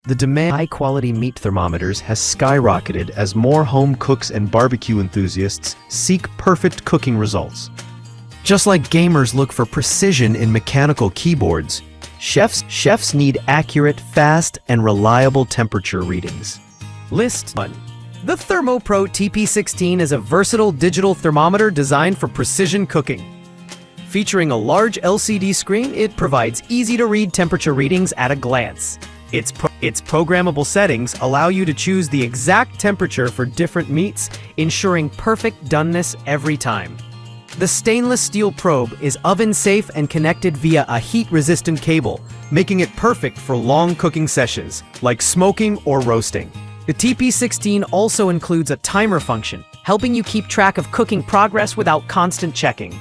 The demand for high-quality meat thermometers has skyrocketed as more home cooks and barbecue enthusiasts seek perfect cooking results. Just like gamers look for precision in mechanical keyboards, chefs need accurate, fast, and reliable temperature readings. List 1. The ThermoPro TP16 is a versatile digital thermometer designed for precision cooking. Featuring a large LCD screen, it provides easy-to-read temperature readings at a glance. Its programmable settings allow you to choose the exact temperature for different meats, ensuring perfect doneness every time. The stainless steel probe is oven-safe and connected via a heat-resistant cable, making it perfect for long cooking sessions, like smoking or roasting. The TP16 also includes a timer function, helping you keep track of cooking progress without constant checking.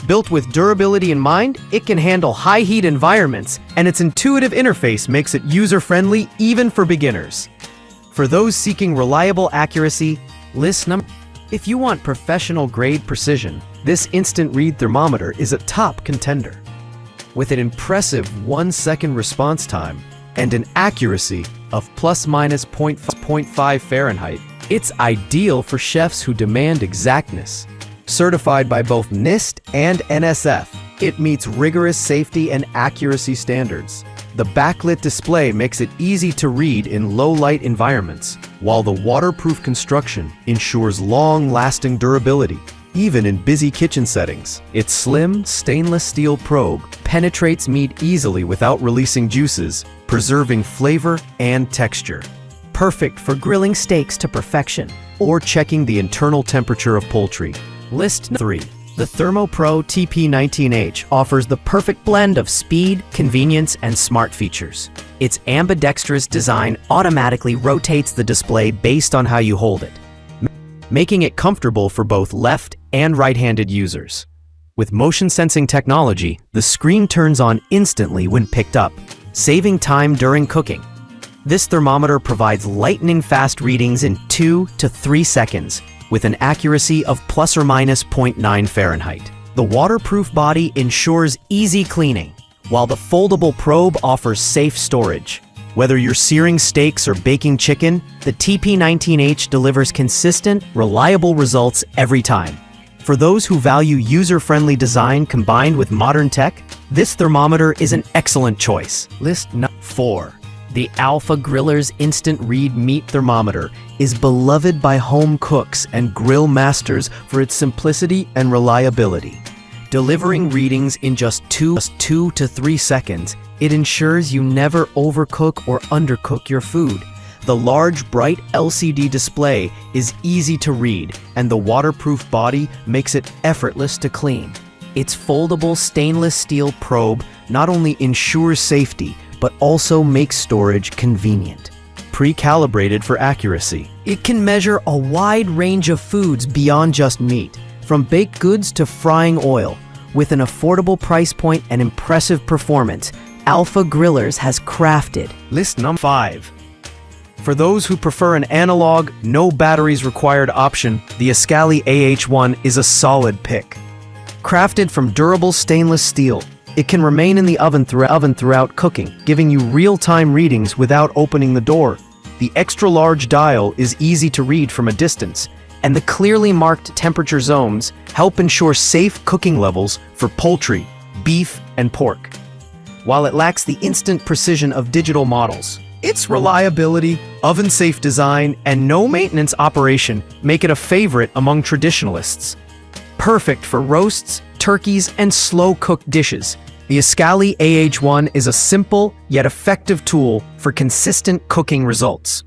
Built with durability in mind, it can handle high-heat environments, and its intuitive interface makes it user-friendly even for beginners. For those seeking reliable accuracy, list number. If you want professional-grade precision, this instant read thermometer is a top contender. With an impressive 1-second response time and an accuracy of plus/minus 0.5 Fahrenheit, it's ideal for chefs who demand exactness. Certified by both NIST and NSF, it meets rigorous safety and accuracy standards. The backlit display makes it easy to read in low-light environments, while the waterproof construction ensures long-lasting durability, even in busy kitchen settings. Its slim, stainless steel probe penetrates meat easily without releasing juices, preserving flavor and texture. Perfect for grilling steaks to perfection or checking the internal temperature of poultry. List 3. The ThermoPro TP19H offers the perfect blend of speed, convenience, and smart features. Its ambidextrous design automatically rotates the display based on how you hold it, making it comfortable for both left and right-handed users. With motion-sensing technology, the screen turns on instantly when picked up, saving time during cooking. This thermometer provides lightning-fast readings in 2 to 3 seconds, with an accuracy of plus or minus 0.9 Fahrenheit. The waterproof body ensures easy cleaning, while the foldable probe offers safe storage. Whether you're searing steaks or baking chicken, the TP19H delivers consistent, reliable results every time. For those who value user-friendly design combined with modern tech, this thermometer is an excellent choice. List 4. The Alpha Griller's Instant Read Meat Thermometer is beloved by home cooks and grill masters for its simplicity and reliability. Delivering readings in just 2 to 3 seconds, it ensures you never overcook or undercook your food. The large, bright LCD display is easy to read, and the waterproof body makes it effortless to clean. Its foldable stainless steel probe not only ensures safety, but also makes storage convenient. Pre-calibrated for accuracy, it can measure a wide range of foods beyond just meat, from baked goods to frying oil. With an affordable price point and impressive performance, Alpha Grillers has crafted. List number 5. For those who prefer an analog, no batteries required option, the Escali AH1 is a solid pick. Crafted from durable stainless steel, it can remain in the oven throughout cooking, giving you real-time readings without opening the door. The extra-large dial is easy to read from a distance, and the clearly marked temperature zones help ensure safe cooking levels for poultry, beef, and pork. While it lacks the instant precision of digital models, its reliability, oven-safe design, and no-maintenance operation make it a favorite among traditionalists. Perfect for roasts, turkeys, and slow-cooked dishes, the Escali AH1 is a simple yet effective tool for consistent cooking results.